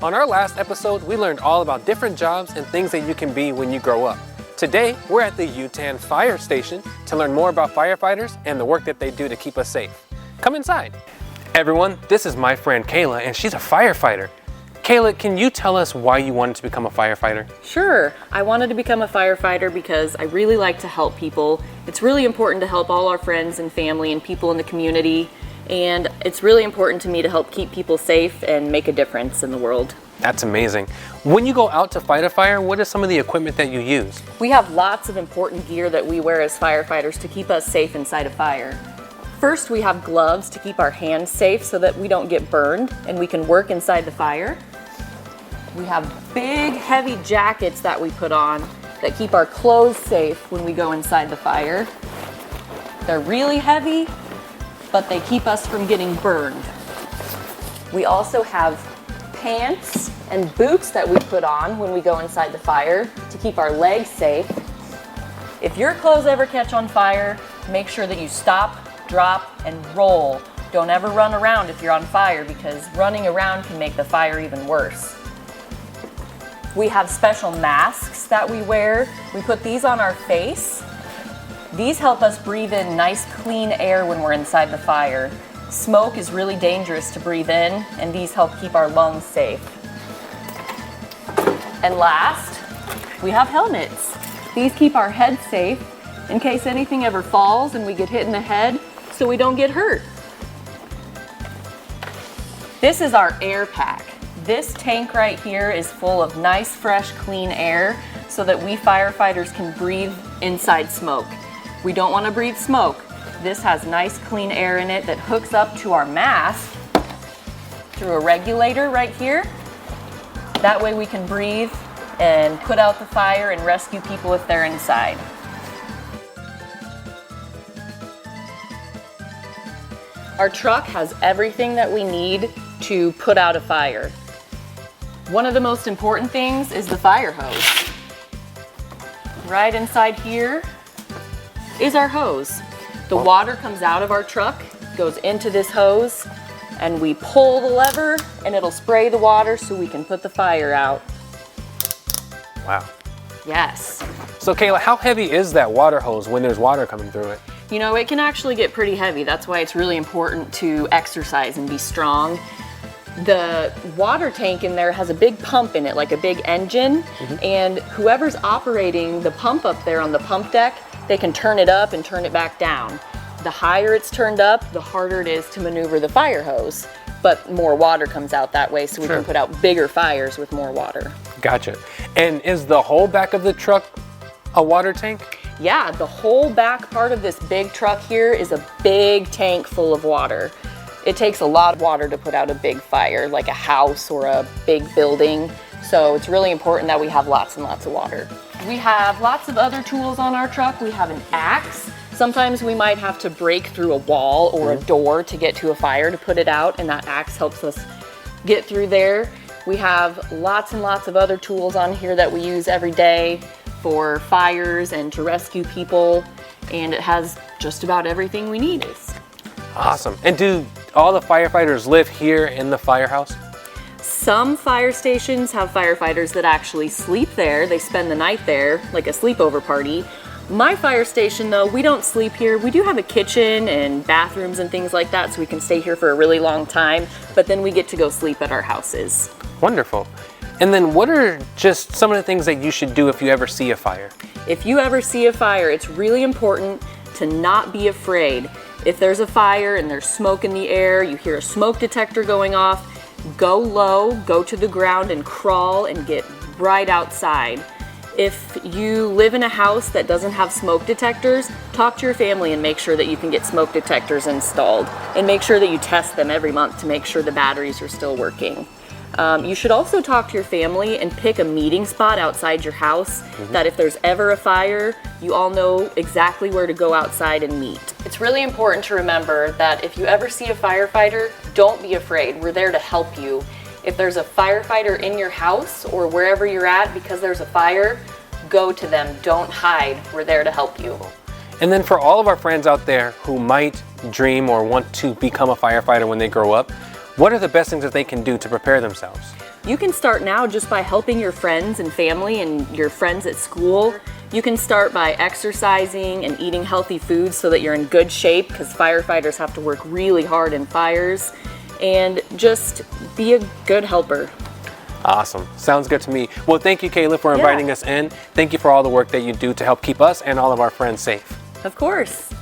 On our last episode, we learned all about different jobs and things that you can be when you grow up. Today, we're at the Yutan Fire Station to learn more about firefighters and the work that they do to keep us safe. Come inside. Everyone, this is my friend Kayla, and she's a firefighter. Kayla, can you tell us why you wanted to become a firefighter? Sure. I wanted to become a firefighter because I really like to help people. It's really important to help all our friends and family and people in the community. And it's really important to me to help keep people safe and make a difference in the world. That's amazing. When you go out to fight a fire, what is some of the equipment that you use? We have lots of important gear that we wear as firefighters to keep us safe inside a fire. First, we have gloves to keep our hands safe so that we don't get burned and we can work inside the fire. We have big, heavy jackets that we put on that keep our clothes safe when we go inside the fire. They're really heavy, but they keep us from getting burned. We also have pants and boots that we put on when we go inside the fire to keep our legs safe. If your clothes ever catch on fire, make sure that you stop, drop, and roll. Don't ever run around if you're on fire because running around can make the fire even worse. We have special masks that we wear. We put these on our face. These help us breathe in nice, clean air when we're inside the fire. Smoke is really dangerous to breathe in, and these help keep our lungs safe. And last, we have helmets. These keep our heads safe in case anything ever falls and we get hit in the head so we don't get hurt. This is our air pack. This tank right here is full of nice, fresh, clean air so that we firefighters can breathe inside smoke. We don't want to breathe smoke. This has nice clean air in it that hooks up to our mask through a regulator right here. That way we can breathe and put out the fire and rescue people if they're inside. Our truck has everything that we need to put out a fire. One of the most important things is the fire hose. Right inside here is our hose. The water comes out of our truck, goes into this hose, and we pull the lever and it'll spray the water so we can put the fire out. Wow. Yes. So Kayla, how heavy is that water hose when there's water coming through it? You know, it can actually get pretty heavy. That's why it's really important to exercise and be strong. The water tank in there has a big pump in it, like a big engine, and whoever's operating the pump up there on the pump deck, they can turn it up and turn it back down. The higher it's turned up, the harder it is to maneuver the fire hose, but more water comes out that way so we can put out bigger fires with more water. Gotcha. And is the whole back of the truck a water tank? Yeah, the whole back part of this big truck here is a big tank full of water. It takes a lot of water to put out a big fire, like a house or a big building. So it's really important that we have lots and lots of water. We have lots of other tools on our truck. We have an axe. Sometimes we might have to break through a wall or a door to get to a fire to put it out, and that axe helps us get through there. We have lots and lots of other tools on here that we use every day for fires and to rescue people, and it has just about everything we need. Awesome. And do all the firefighters live here in the firehouse? Some fire stations have firefighters that actually sleep there. They spend the night there, like a sleepover party. My fire station, though, we don't sleep here. We do have a kitchen and bathrooms and things like that, so we can stay here for a really long time, but then we get to go sleep at our houses. Wonderful. And then what are just some of the things that you should do if you ever see a fire? If you ever see a fire, it's really important to not be afraid. If there's a fire and there's smoke in the air, you hear a smoke detector going off, go low, go to the ground and crawl and get right outside. If you live in a house that doesn't have smoke detectors, talk to your family and make sure that you can get smoke detectors installed. And make sure that you test them every month to make sure the batteries are still working. You should also talk to your family and pick a meeting spot outside your house that if there's ever a fire, you all know exactly where to go outside and meet. It's really important to remember that if you ever see a firefighter, don't be afraid. We're there to help you. If there's a firefighter in your house or wherever you're at because there's a fire, go to them. Don't hide. We're there to help you. And then for all of our friends out there who might dream or want to become a firefighter when they grow up, What are the best things that they can do to prepare themselves? You can start now just by helping your friends and family and your friends at school. You can start by exercising and eating healthy foods so that you're in good shape, because firefighters have to work really hard in fires. And just be a good helper. Awesome. Sounds good to me. Well, thank you, Kayla, for inviting us in. Thank you for all the work that you do to help keep us and all of our friends safe. Of course.